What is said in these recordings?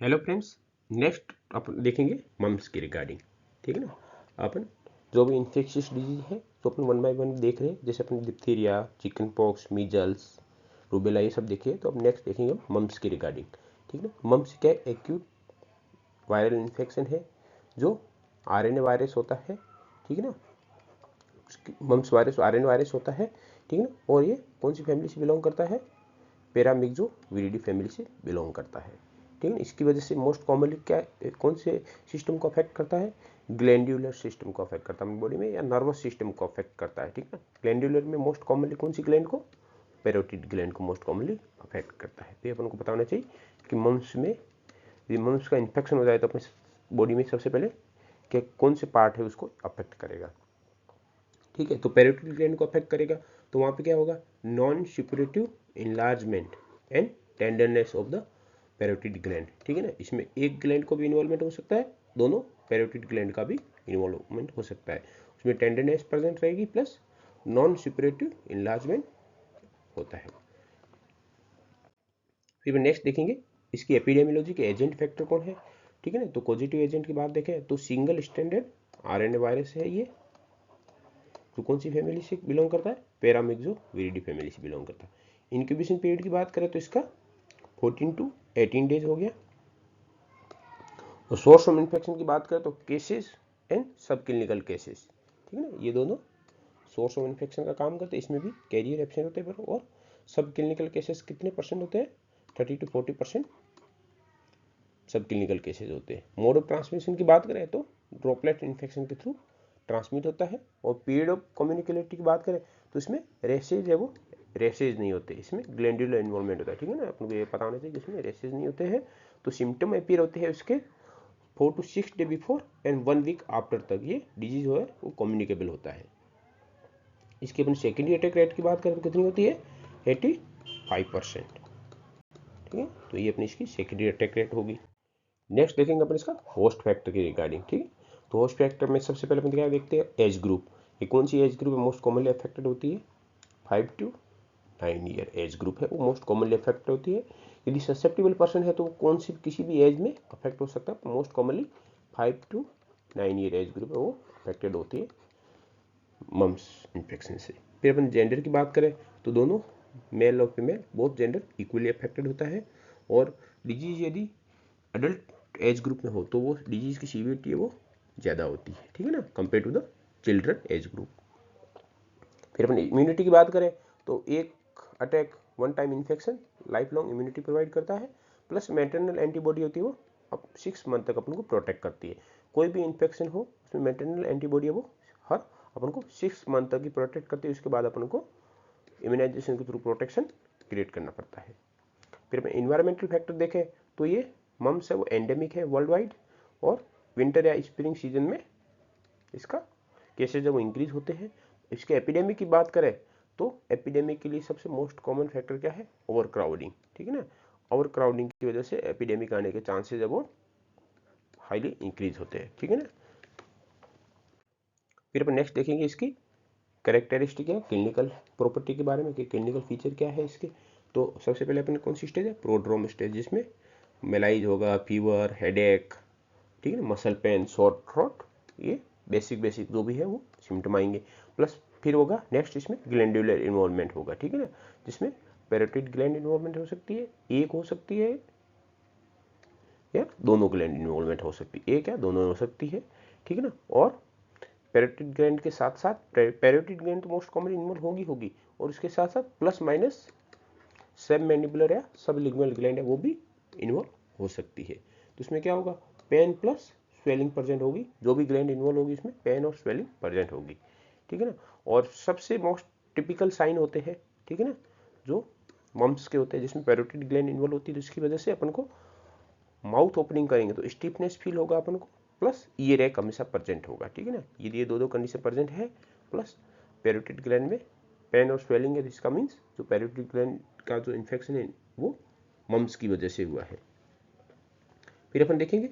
Hello friends. Next अपन देखेंगे mums की regarding. ठीक है ना। अपन जो भी इन्फेक्शियस डिजीज है तो अपन वन बाय वन देख रहे हैं, जैसे अपन diphtheria, chickenpox, measles, rubella, ये सब देखिए। तो अब नेक्स्ट देखेंगे मम्स की रिगार्डिंग। ठीक है ना। मम्स क्या है? एक्यूट वायरल इन्फेक्शन है जो आरएनए वायरस होता है। ठीक है ना। मम्स वायरस आरएनए वायरस होता है। ठीक है ना। और ये कौन सी फैमिली से बिलोंग करता है? पैरामिक्सो विरिडी फैमिली से बिलोंग करता है। ठीक है। इसकी वजह से मोस्ट कॉमनली क्या कौन से सिस्टम को अफेक्ट करता है? ग्लैंड्यूलर सिस्टम को अफेक्ट करता है बॉडी में, या नर्वस सिस्टम को अफेक्ट करता है। ठीक है। ग्लैंड्यूलर में मोस्ट कॉमनली कौन सी ग्लैंड को? पैरोटिड ग्लैंड को मोस्ट कॉमनली अफेक्ट करता है। तो अपन को पता होना चाहिए कि मम्स में मम्स का इन्फेक्शन हो जाए तो अपने बॉडी में सबसे पहले क्या कौन से पार्ट है उसको अफेक्ट करेगा। ठीक है। तो पैरोटिड ग्लैंड को अफेक्ट करेगा तो वहां पे क्या होगा? Non superlative enlargement and tenderness of the parotid gland. ठीक है ना। इसमें एक ग्लैंड को भी इन्वॉल्वमेंट हो सकता है, दोनों पैरोटिड ग्लैंड का भी इन्वॉल्वमेंट हो सकता है। उसमें टेंडरनेस प्रेजेंट रहेगी प्लस नॉन सुपरेटिव इनलार्जमेंट होता है। फिर नेक्स्ट देखेंगे इसकी एपिडेमियोलॉजी के एजेंट फैक्टर कौन है। ठीक है ना। तो पॉजिटिव एजेंट की बात देखें तो सिंगल स्टैंडर्ड आरएनए वायरस है ये, तो कौन सी फैमिली से बिलोंग करता है? पैरामिक्सो विरिडी फैमिली से बिलोंग करता है। इंक्यूबेशन पीरियड की बात करें तो इसका 14 टू 18 डेज हो गया। और सोर्स ऑफ इन्फेक्शन की बात करें तो केसेस एंड सब क्लिनिकल केसेस। ठीक है ना। ये दोनों सोर्स ऑफ इन्फेक्शन का काम करते हैं। इसमें भी कैरियर एब्सेंट होते हैं, और सब क्लिनिकल केसेस कितने परसेंट होते हैं? 30 टू 40% सब क्लिनिकल केसेज होते हैं। मोड ऑफ ट्रांसमिशन की बात करें तो ड्रॉपलेट इन्फेक्शन के थ्रू ट्रांसमिट होता है। और पीरियड ऑफ कम्युनिकेबिलिटी की बात करें तो इसमें रेसेज है वो रेसेज नहीं होते, इसमें ग्लैंडुलर इन्वॉल्वमेंट होता है। ठीक है ना। अपन को ये पता होना चाहिए कि इसमें रेसेज नहीं होते हैं। तो सिम्टम अपीयर होते हैं उसके 4 to 6 day before and 1 week after तक ये डिजीज जो है वो कम्युनिकेबल होता है। इसकी अपन सेकेंडरी अटैक रेट की बात करें तो कितनी होती है? 85%। ठीक है। तो ये अपनी इसकी सेकेंडरी अटैक रेट होगी। नेक्स्ट देखेंगे अपन इसका होस्ट फैक्टर की रिगार्डिंग। ठीक है। तो होस्ट फैक्टर में सबसे पहले अपन क्या देखते हैं? Age group. ये कौन सी age group most commonly affected होती है? 5 to 9 ईयर एज ग्रुप है वो मोस्ट कॉमनली अफेक्ट होती है। यदि ससेप्टेबल पर्सन है तो कौन सी किसी भी एज में अफेक्ट हो सकता है? Most commonly 5 to 9 year age group है वो अफेक्टेड होती है मम्स इन्फेक्शन से। फिर अपन जेंडर की बात करें तो दोनों मेल और female both gender equally affected होता है। और डिजीज यदि अडल्ट एज ग्रुप में हो तो वो डिजीज की सीवियरिटी है वो ज़्यादा होती है। ठीक है ना, compare to the children age group. फिर अपन इम्यूनिटी की बात करें तो एक attack one time infection life long immunity provide करता है, प्लस मेटरनल एंटीबॉडी होती है वो अब 6 मंथ तक अपन को प्रोटेक्ट करती है। कोई भी इन्फेक्शन हो उसमें मेटरनल एंटीबॉडी है वो हर अपन को 6 मंथ तक ही प्रोटेक्ट करती है। उसके बाद अपन को इम्यूनाइजेशन के थ्रू प्रोटेक्शन क्रिएट करना पड़ता है। फिर अपन इन्वायरमेंटल फैक्टर देखें तो ये मम्स है वो एंडेमिक है वर्ल्ड वाइड, और विंटर या स्प्रिंग सीजन में इसका केसेज जब इंक्रीज होते हैं। इसके एपिडेमिक की बात करें तो एपिडेमिक के लिए सबसे मोस्ट कॉमन फैक्टर क्या है? Over crowding. ठीक है ना। ओवर क्राउडिंग की वजह से एपिडेमिक आने के चांसेस है वो हाईली इंक्रीज होते हैं। ठीक है ना। फिर अपन नेक्स्ट देखेंगे इसकी कैरेक्टरिस्टिक है क्लिनिकल प्रॉपर्टी के बारे में कि क्लिनिकल फीचर क्या है इसके। तो सबसे पहले अपन कौन सी स्टेज है? प्रोड्रोम स्टेज, जिसमें मेलाइज होगा, फीवर, हेडेक, ठीक है ना, मसल पेन, शॉर्ट थ्रोट, ये बेसिक बेसिक जो भी है वो सिम्टम आएंगे। प्लस फिर होगा नेक्स्ट इसमें ग्लैंडुलर इन्वॉल्वमेंट होगा। ठीक है ना। जिसमें पैरोटिड ग्लैंड इन्वॉल्वमेंट हो सकती है, एक हो सकती है या दोनों ग्लैंड इन्वॉल्वमेंट हो सकती है, एक या दोनों हो सकती है। ठीक है ना। और पैरोटिड ग्लैंड के साथ साथ पैरोटिड ग्लैंड तो मोस्ट कॉमन इन्वॉल्व होगी होगी, और उसके साथ साथ प्लस माइनस सब मैंडिबुलर या सब लिग्वल ग्लैंड है वो भी इन्वॉल्व हो सकती है। तो इसमें क्या होगा? पेन प्लस स्वेलिंग प्रेजेंट होगी, जो भी ग्लैंड इन्वॉल्व होगी इसमें पेन और स्वेलिंग प्रेजेंट होगी। ठीक है ना। और सबसे मोस्ट टिपिकल साइन होते हैं, ठीक है ना, जो मम्स के होते हैं जिसमें पैरोटिड ग्लैंड इन्वॉल्व होती है, जिसकी वजह से अपन को माउथ ओपनिंग करेंगे तो स्टिफनेस फील होगा अपन को, प्लस ईयर एक हमेशा प्रेजेंट होगा। ठीक है ना। ये दो कंडीशन प्रेजेंट है, प्लस पैरोटिड ग्लैंड में पेन और स्वेलिंग है, जिसका मीन्स जो पैरोटिड ग्लैंड का जो इन्फेक्शन है वो मम्स की वजह से हुआ है। फिर अपन देखेंगे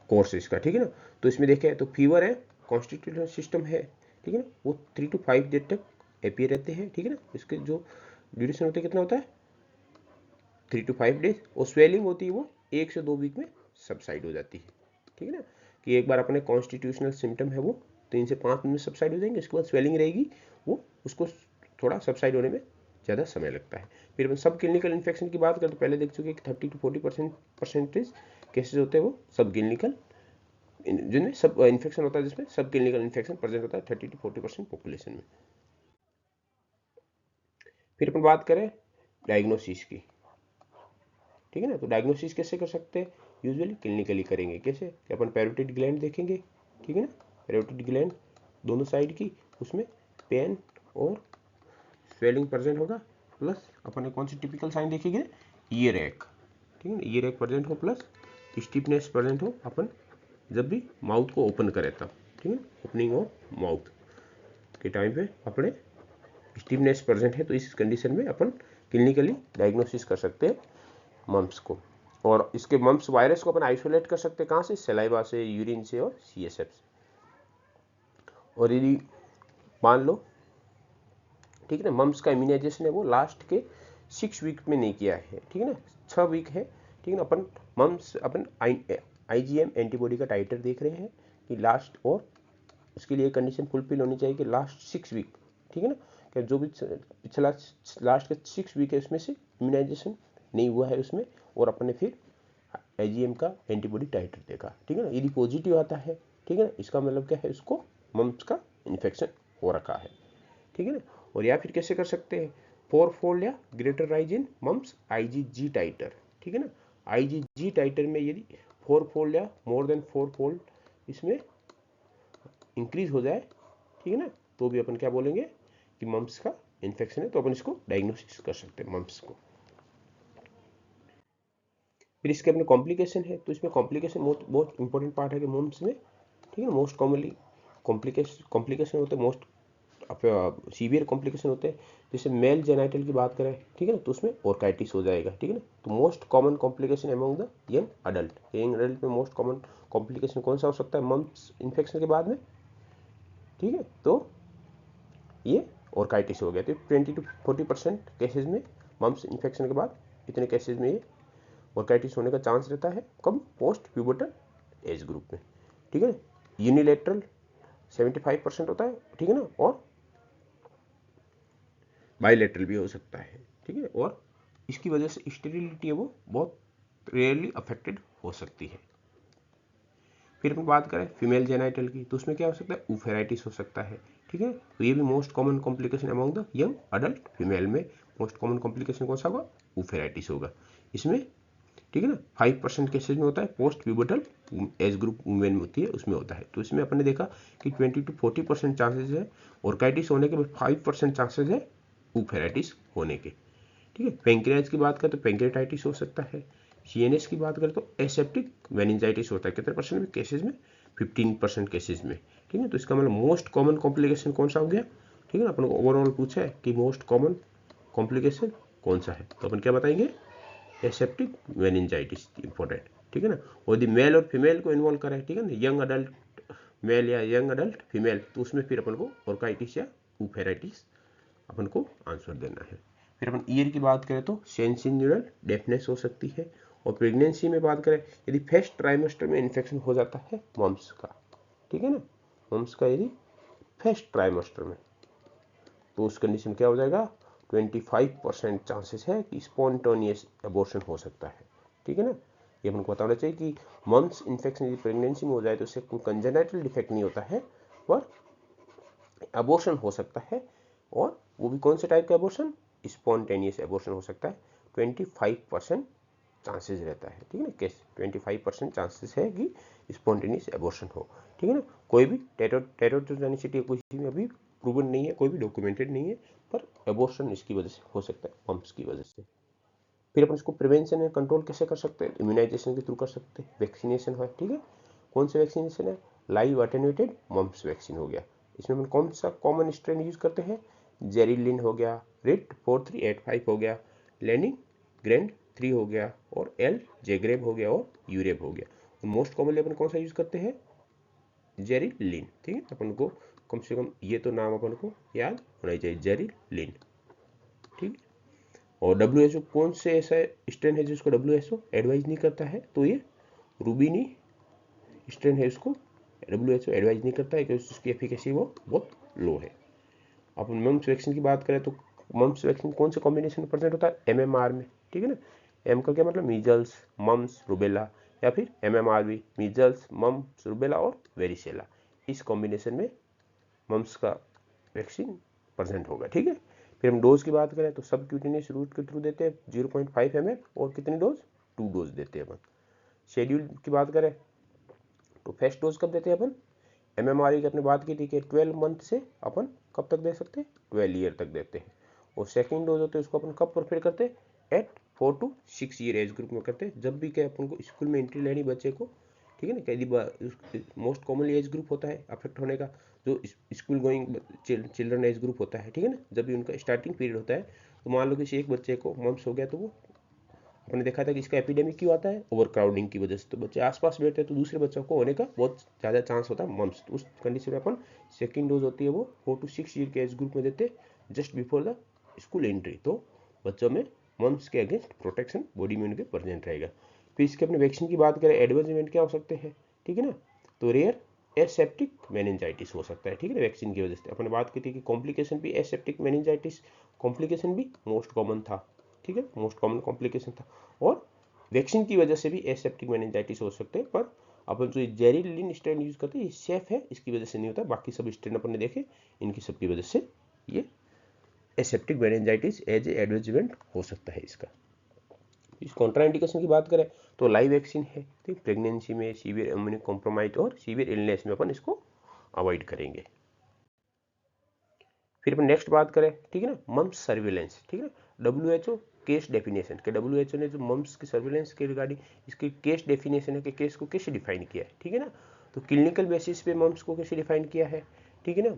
कोर्स इसका। ठीक है ना। तो इसमें देखें तो फीवर है, कॉन्स्टिट्यूशन सिस्टम है, ठीक है ना, वो 3 to 5 डेज तक अपीयर रहते हैं। ठीक है ना। इसके जो ड्यूरेशन होता है कितना होता है? 3 to 5 डेज, और स्वेलिंग होती है वो 1 से 2 वीक में सबसाइड हो जाती है। ठीक है ना, कि एक बार अपने कॉन्स्टिट्यूशनल सिम्टम है वो 3 से 5 दिन में सबसाइड हो जाएंगे, उसके बाद स्वेलिंग रहेगी, वो उसको थोड़ा सबसाइड होने में ज़्यादा समय लगता है। फिर अपन सब क्लिनिकल इन्फेक्शन की बात करें तो पहले देख चुके कि 30 to 40% केसेज होते हैं वो सब क्लिनिकल, जिनमें सब इन्फेक्शन होता है, जिसमें सब क्लिनिकल इन्फेक्शन प्रेजेंट होता है 30 to 40% पॉपुलेशन में। फिर अपन बात करें डायग्नोसिस की। ठीक है ना, तो डायग्नोसिस कैसे कर सकते हैं, यूजुअली क्लिनिकली करेंगे। कैसे कि अपन पैरोटिड ग्लैंड देखेंगे। ठीक है ना, पैरोटिड ग्लैंड दोनों साइड की, उसमें पेन और स्वेलिंग प्रेजेंट होगा, प्लस अपन ने कौन सी टिपिकल साइन देखेंगे, ईयर एक। ठीक है ना, ईयर एक प्रेजेंट हो, प्लस स्टिफनेस प्रेजेंट हो अपन जब भी माउथ को ओपन करें तब। ठीक है, ओपनिंग ऑफ माउथ के टाइम पे अपने स्टिफनेस प्रेजेंट है, तो इस कंडीशन में अपन क्लिनिकली डायग्नोसिस कर सकते हैं मम्प्स को। और इसके मम्प्स वायरस को अपन आइसोलेट कर सकते हैं कहाँ से, सलाइवा से, यूरिन से और CSF से। और यदि मान लो, ठीक है ना, मम्प्स का इम्यूनाइजेशन है वो लास्ट के 6 वीक में नहीं किया है, ठीक है ना, 6 वीक है। ठीक है ना, अपन मम्प्स अपन IgM एंटीबॉडी का टाइटर देख रहे हैं कि लास्ट, और उसके लिए कंडीशन फुलफिल होनी चाहिए कि लास्ट 6 वीक। ठीक है ना, कि जो भी पिछला लास्ट के 6 वीक है उसमें से इम्यूनाइजेशन नहीं हुआ है उसमें, और अपन ने फिर IgM का एंटीबॉडी टाइटर देखा। ठीक है ना, यदि पॉजिटिव आता है, ठीक है ना, इसका मतलब क्या है, उसको मम्प्स का इन्फेक्शन हो रखा है। ठीक है ना, और या फिर कैसे कर सकते हैं, 4 फोल्ड या greater rise in mumps IgG टाइटर। ठीक है ना, IgG टाइटर में यदि 4 फोल्ड या मोर देन 4 फोल्ड इसमें इंक्रीज हो जाए, ठीक है ना, तो भी अपन क्या बोलेंगे कि मम्प्स का इन्फेक्शन है, तो अपन इसको डायग्नोसिस कर सकते हैं मम्प्स को। फिर इसके अपने कॉम्प्लिकेशन है, तो इसमें कॉम्प्लिकेशन बहुत इंपॉर्टेंट पार्ट है कि मम्प्स में, ठीक है, मोस्ट कॉमनली कॉम्प्लिकेशन होते हैं, मोस्ट सीवियर कॉम्प्लिकेशन होते हैं। जैसे मेल जेनाइटल की बात करें, ठीक है ना, तो उसमें ऑर्काइटिस हो जाएगा। ठीक है ना, तो most common complication among the young adult में मोस्ट कॉमन कॉम्प्लिकेशन कौन सा हो सकता है मम्प्स इन्फेक्शन के बाद में, ठीक है, तो ये ऑर्काइटिस हो गया। तो 20 to 40% केसेज में मम्प्स इन्फेक्शन के बाद इतने केसेज में ये ऑर्काइटिस होने का चांस रहता है, कब, पोस्ट प्यूबर्टल एज ग्रुप में। ठीक है, यूनिलेटरल 75% होता है, ठीक है ना, और बाइलेटरल भी हो सकता है। ठीक है, और इसकी वजह से स्टेरिलिटी है वो बहुत रेयरली अफेक्टेड हो सकती है। फिर अपन बात करें फीमेल जेनाइटल की, तो उसमें क्या हो सकता है, ऊफेराइटिस हो सकता है। ठीक है, तो ये भी most common complication among the young adult female में मोस्ट कॉमन कॉम्प्लिकेशन कौन सा होगा, ऊफेराइटिस होगा इसमें। ठीक है ना, 5% केसेज में होता है, post pubertal age group women में होती है, उसमें होता है। तो इसमें अपन ने देखा कि 20 to 40% चांसेज है ऑर्काइटिस होने के, 5% चांसेज है ऊफेराइटिस होने के। ठीक है, पेंक्रियाज की बात करें तो पेंक्रियाटाइटिस हो सकता है। CNS की बात करें तो एसेप्टिक मेनिंजाइटिस होता है, कितने परसेंट में केसेज में, 15% केसेज में। ठीक है, तो इसका मतलब मोस्ट कॉमन कॉम्प्लिकेशन कौन सा हो गया। ठीक है ना, अपन को ओवरऑल पूछा है कि मोस्ट कॉमन कॉम्प्लिकेशन कौन सा है, तो अपन क्या बताएंगे, एसेप्टिक मेनिंजाइटिस इंपॉर्टेंट। ठीक है ना, और यदि मेल और फीमेल को इन्वॉल्व करें, ठीक है ना, यंग अडल्ट मेल या यंग अडल्ट फीमेल, तो उसमें फिर अपन को ऑर्काइटिस या ऊफेराइटिस अपन को आंसर देना है। फिर अपन ईयर की बात करें तो सेंसिन्यूरल डेफनेस हो सकती है। और प्रेगनेंसी में बात करें, यदि फर्स्ट ट्राइमेस्टर में इन्फेक्शन हो जाता है मम्स का, ठीक है ना, मम्स का यदि फर्स्ट ट्राइमेस्टर में, तो उस कंडीशन क्या हो जाएगा, 25% चांसेस है कि स्पॉन्टेनियस एबॉर्शन हो सकता है। ठीक है ना, ये अपन को बताना चाहिए कि मम्स इन्फेक्शन यदि प्रेगनेंसी में हो जाए तो इससे कोई कंजेनाइटल डिफेक्ट नहीं होता है, पर एबॉर्शन हो सकता है। और वो भी कौन से टाइप का एबॉर्शन, स्पॉन्टेनियस एबॉर्शन हो सकता है। 25% चांसेस रहता है। ठीक है ना, कैसे 25% चांसेस है कि स्पॉन्टेनियस एबॉर्शन हो। ठीक है ना, कोई भी टेरोटोजेनिसिटी किसी में अभी प्रूवन नहीं है, कोई भी डॉक्यूमेंटेड नहीं है, पर एबॉर्शन इसकी वजह से हो सकता है, पम्प्स की वजह से। फिर अपन इसको प्रिवेंशन एंड कंट्रोल कैसे कर सकते हैं, इम्यूनाइजेशन के थ्रू कर सकते हैं, वैक्सीनेशन है। ठीक है, कौन से वैक्सीनेशन है, लाइव अटेन्यूएटेड मम्प्स वैक्सीन हो गया। इसमें अपन कौन सा कॉमन स्ट्रेन यूज करते हैं, जेरिलिन हो गया, रिट 4385 हो गया, लेनिन ग्रैंड 3 हो गया, और एल जेग्रेब हो गया, और यूरेब हो गया। मोस्ट कॉमनली अपन कौन सा यूज करते हैं, जेरिलिन। ठीक है, अपन को कम से कम ये तो नाम अपन को याद होना चाहिए, जेरिलिन। ठीक है, और WHO कौन से ऐसा स्ट्रेन है जिसको WHO एडवाइज नहीं करता है, तो ये रूबीनी स्ट्रेन है, उसको WHO एडवाइज नहीं करता है क्योंकि उसकी एफिकेसी वो बहुत लो है। अपन मम्स वैक्सीन की बात करें तो मम्स वैक्सीन कौन से कॉम्बिनेशन में प्रेजेंट होता है, MMR में, ठीक है ना। एम का क्या मतलब, मीजल्स, मम्स, रूबेला, या फिर MMRV, मीजल्स, मम्स, रूबेला और वेरिसेला, इस कॉम्बिनेशन में मम्स का वैक्सीन प्रेजेंट होगा, ठीक है। फिर हम डोज की बात करें तो सब क्यूटेनियस रूट के थ्रू देते हैं 0.5 ml और कितनी डोज, 2 डोज देते हैं अपन। शेड्यूल की बात करें तो फर्स्ट डोज कब देते हैं अपन, MMR की अपने बात की थी कि 12 मंथ से अपन कब तक दे सकते हैं, 12 ईयर तक देते हैं। और सेकेंड डोज होते हैं उसको अपन कब प्रेफर करते हैं, at 4 to 6 year age group में करते हैं, जब भी क्या अपन को स्कूल में एंट्री लेनी बच्चे को, ठीक है ना। कई मोस्ट कॉमनली एज ग्रुप होता है अफेक्ट होने का जो school going children age group होता है, ठीक है ना। जब भी उनका स्टार्टिंग पीरियड होता है, तो मान लो किसी एक बच्चे को मम्स हो गया, तो वो आपने देखा था कि इसका एपिडेमिक क्यों आता है, ओवर क्राउडिंग की वजह से। तो बच्चे आसपास बैठते हैं तो दूसरे बच्चों को होने का बहुत ज़्यादा चांस होता है मम्स। तो उस कंडीशन में अपन सेकेंड डोज होती है वो 4 to 6 ईयर के एज ग्रुप में देते just before the school entry, तो बच्चों में मम्स के अगेंस्ट प्रोटेक्शन बॉडी में उनके प्रेजेंट रहेगा। फिर इसके अपने वैक्सीन की बात करें, एडवर्स इवेंट क्या हो सकते हैं, ठीक है ना। तो रेयर एसेप्टिक मेनिंजाइटिस हो सकता है, ठीक है ना, वैक्सीन की वजह से। अपने बात की थी कि कॉम्प्लिकेशन भी एसेप्टिक मेनिंजाइटिस कॉम्प्लिकेशन भी मोस्ट कॉमन था, ठीक है, मोस्ट कॉमन कॉम्प्लिकेशन था। और वैक्सीन की वजह से भी एसेप्टिक मेनिंजाइटिस हो सकते हैं, पर अपन जो जेरिलिन स्ट्रेन यूज करते हैं ये सेफ है, इसकी वजह से नहीं होता। बाकी सब स्ट्रेन अपन ने देखे, इनकी सबकी वजह से ये aseptic meningitis as a adverse event हो सकता है इसका। इस कॉन्ट्राइंडिकेशन की बात करें तो लाइव वैक्सीन है, ठीक, प्रेगनेंसी में, सीवियर इम्यूनो कॉम्प्रोमाइज और सीवियर इलनेस में अपन इसको अवॉइड करेंगे। फिर अपन नेक्स्ट बात करें, ठीक है ना, मम्स सर्विलेंस, ठीक है ना। WHO केस डेफिनेशन के, WHO ने जो मम्स की सर्विलेंस के रिगार्डिंग इसकी केस डेफिनेशन है कि केस को कैसे डिफाइन किया है, ठीक है ना। तो क्लिनिकल बेसिस पे मम्स को कैसे डिफाइन किया है, ठीक है ना,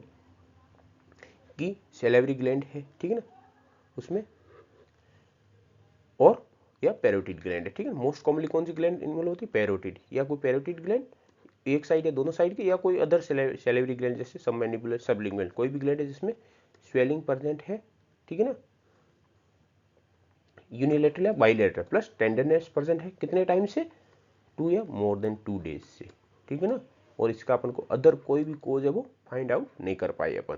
कि सेलेवरी ग्लैंड है, ठीक है ना, उसमें, और या पैरोटिड ग्लैंड है, ठीक है। मोस्ट कॉमनली कौन सी ग्लैंड इन्वॉल्व होती है, पैरोटिड, या कोई पैरोटिड ग्लैंड एक साइड या दोनों साइड के, या कोई अदर सेलेवरी ग्लैंड जैसे सबमैंडिबुलर, सबलिंगुअल, कोई भी ग्लैंड है जिसमें स्वेलिंग प्रेजेंट है, ठीक है ना, यूनिलेटरल या बाइलेटरल, प्लस टेंडरनेस प्रेजेंट है कितने टाइम से, 2 या मोर देन 2 डेज से, ठीक है ना। और इसका अपन को अदर कोई भी कोज है वो फाइंड आउट नहीं कर पाए अपन,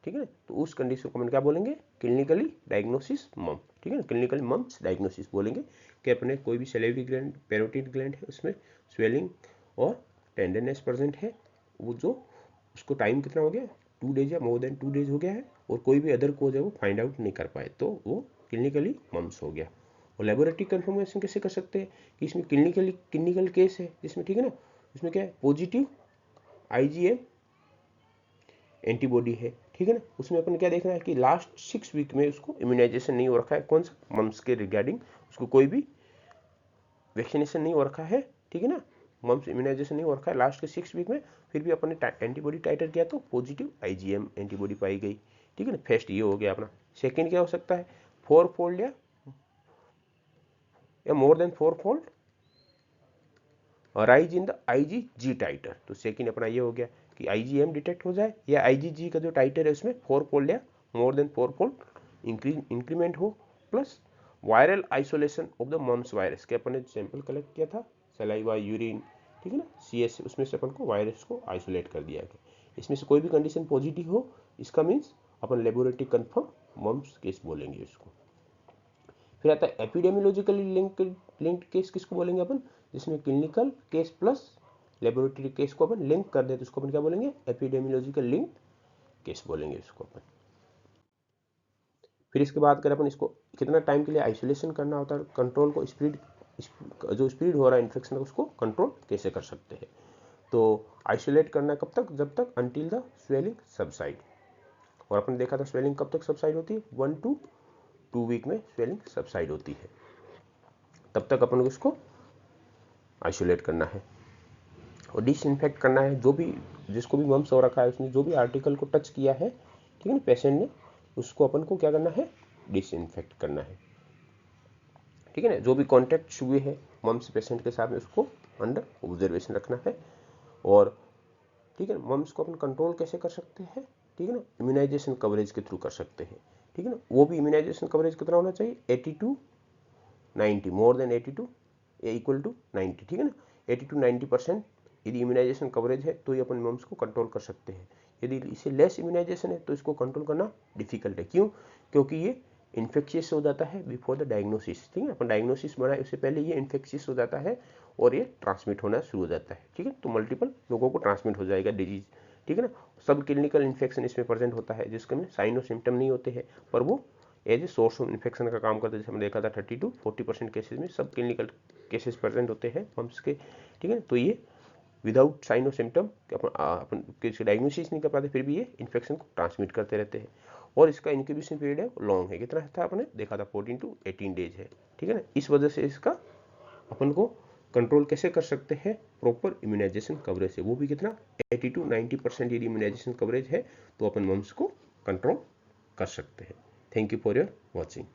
ठीक है ना। तो उस कंडीशन को अपन क्या बोलेंगे, क्लिनिकली डायग्नोसिस मम, ठीक है ना, क्लिनिकली मम्स डायग्नोसिस बोलेंगे कि अपने कोई भी सेलेवरी ग्लैंड, पैरोटिड ग्लैंड है, उसमें स्वेलिंग और टेंडरनेस प्रेजेंट है, वो जो उसको टाइम कितना हो गया, 2 डेज या मोर देन 2 डेज हो गया है, और कोई भी अदर कोज है वो फाइंड आउट नहीं कर पाए, तो वो क्लिनिकली मम्स हो गया। और लेबोरेटरी कंफर्मेशन कैसे कर सकते हैं कि इसमें क्लिनिकल केस है जिसमें, ठीक है ना, उसमें क्या है, पॉजिटिव IgM एंटीबॉडी है, ठीक है ना। उसमें अपन क्या देखना है कि लास्ट 6 वीक में उसको इम्यूनाइजेशन नहीं हो रखा है, कौन सा, मम्स के रिगार्डिंग उसको कोई भी वैक्सीनेशन नहीं हो रखा है, ठीक है ना, मम्स इम्यूनाइजेशन नहीं हो रखा है लास्ट के 6 वीक में, फिर भी अपन ने एंटीबॉडी टाइटर किया तो पॉजिटिव IgM एंटीबॉडी पाई गई, ठीक है ना। फर्स्ट ये हो गया अपना। सेकेंड क्या हो सकता है, 4 फोल्ड या more than 4 fold rise in the IgG टाइटर। तो सेकेंड अपना ये हो गया कि IgM डिटेक्ट हो जाए, या IgG का जो टाइटर है उसमें 4 फोल्ड या मोर देन 4 फोल्ड इंक्रीमेंट हो, plus viral isolation of the mumps virus के अपन ने सैंपल कलेक्ट किया था, सलाइवा, यूरिन, ठीक है ना, CS, उसमें से अपन को वायरस को आइसोलेट कर दिया गया। इसमें से कोई भी कंडीशन पॉजिटिव हो, इसका मीन्स अपन लेबोरेटरी कंफर्म मम्स केस बोलेंगे इसको। फिर आता है एपिडेमियोलॉजिकली लिंक्ड केस, किसको बोलेंगे अपन, जिसमें clinical case plus laboratory case को अपन लिंक कर दे तो उसको अपन क्या बोलेंगे, एपिडेमियोलॉजिकल लिंक केस बोलेंगे इसको अपन। फिर इसके बाद अगर अपन इसको कितना टाइम के लिए आइसोलेशन करना होता है, कंट्रोल को स्पीड, जो स्पीड हो रहा है इन्फेक्शन का उसको कंट्रोल कैसे कर सकते हैं। तो आइसोलेट करना कब तक, जब तक अंटिल द स्वेलिंग सबसाइड। और अपन देखा था स्वेलिंग कब तक सबसाइड होती है, 1 to 2 वीक में स्वेलिंग सबसाइड होती है, तब तक अपन को इसको आइसोलेट करना है और डिसइंफेक्ट करना है। जो भी, जिसको भी मम्स हो रखा है, उसने जो भी आर्टिकल को टच किया है, ठीक है ना, पेशेंट ने, उसको अपन को क्या करना है, डिसइंफेक्ट करना है, ठीक है ना। जो भी कॉन्टैक्ट हुए हैं मम्स पेशेंट के साथ में, उसको अंडर ऑब्जर्वेशन रखना है। और ठीक है, मम्स को अपन कंट्रोल कैसे कर सकते हैं, ठीक है ना, इम्यूनाइजेशन कवरेज के थ्रू कर सकते हैं, ठीक ठीक है ना। वो भी इम्यूनाइजेशन कवरेज कितना होना चाहिए, 80 to 90, more than 80 to equal to 90, ठीक है ना। 80 to 90% यदि इम्यूनाइजेशन कवरेज है तो ये अपन मम्स को कंट्रोल कर सकते हैं। यदि इसे लेस इम्यूनाइजेशन है तो इसको कंट्रोल करना डिफिकल्ट है। क्यों, क्योंकि ये इन्फेक्शियस हो जाता है बिफोर द डायग्नोसिस, ठीक है। अपन डायग्नोसिस बनाए उससे पहले ये इन्फेक्शियस हो जाता है और ये ट्रांसमिट होना शुरू हो जाता है, ठीक है। तो मल्टीपल लोगों को ट्रांसमिट हो जाएगा डिजीज, ठीक है ना। सब क्लिनिकल इन्फेक्शन इसमें प्रेजेंट होता है जिसके में साइन और सिम्टम नहीं होते हैं, पर वो as a source of infection का काम करते हैं। जैसे हमने देखा था 30 to 40% केसेस में सब क्लिनिकल केसेस प्रेजेंट होते हैं मम्स के, ठीक है। तो ये विदाउट साइन और सिम्टम अपन किसी डायग्नोसिस नहीं कर पाते, फिर भी ये इन्फेक्शन को ट्रांसमिट करते रहते हैं। और इसका इंक्यूबेशन पीरियड है लॉन्ग है, कितना था आपने देखा था 14 to 18 डेज है, ठीक है ना। इस वजह से इसका अपन को कंट्रोल कैसे कर सकते हैं, प्रॉपर इम्यूनाइजेशन कवरेज से, वो भी कितना 80 to 90% यदि इम्यूनाइजेशन कवरेज है तो अपन मम्स को कंट्रोल कर सकते हैं। Thank you for your watching.